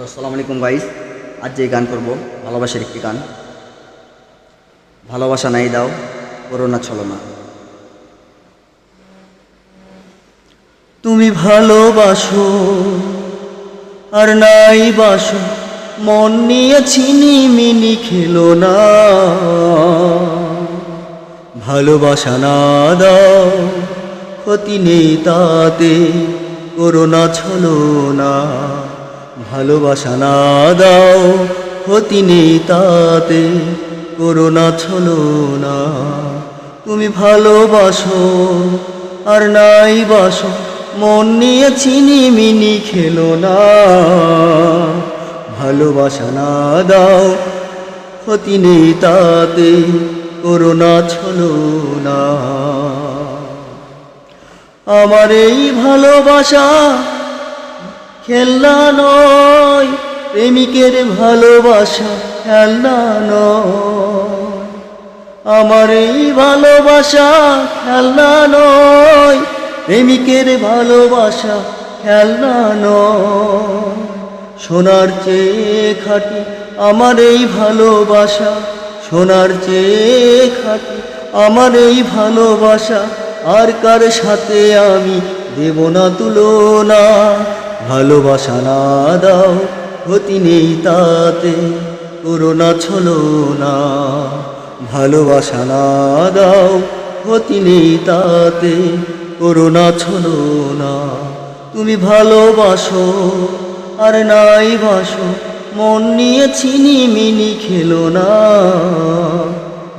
Hello, আসসালামু আলাইকুম guys. আজ যে গান করব ভালোবাসার একটি গান। ভালোবাসা নাই দাও, করোনা ছলনা। তুমি ভালোবাসো আর নাই বাসো, মন নিয়ে ছিনি মিনি খেলো না। ভালোবাসা না দাও, ক্ষতি নেই তাতে, করোনা ছলনা। ভালোবাসা না দাও, ক্ষতি নেই তাতে, করোনা ছলনা। তুমি ভালোবাসো আর নাই বাসো, মন নিয়ে ছিনি মিনি খেলো না। ভালোবাসা না দাও, ক্ষতি নেই তাতে, করোনা ছলনা। আমার এই ভালোবাসা খেলনা নয়, প্রেমিকের ভালোবাসা খেলনা নয়। আমার এই ভালোবাসা খেলনা নয়, প্রেমিকের ভালোবাসা খেলনা নয়। সোনার চেয়ে খাঁটি আমার এই ভালোবাসা, সোনার চেয়ে খাঁটি আমার এই ভালোবাসা। আর কার সাথে আমি দেব না তুলনা। ভালোবাসা না দাও, ক্ষতি নেই তাতে, করোনা ছলনা। ভালোবাসা না দাও, ক্ষতি নেই তাতে, করোনা ছলনা। তুমি ভালোবাসো আর নাই বাসো, মন নিয়ে ছিনি মিনি খেলো না।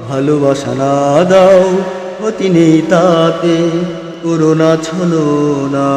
ভালোবাসা না দাও, ক্ষতি নেই তাতে, করোনা ছলনা।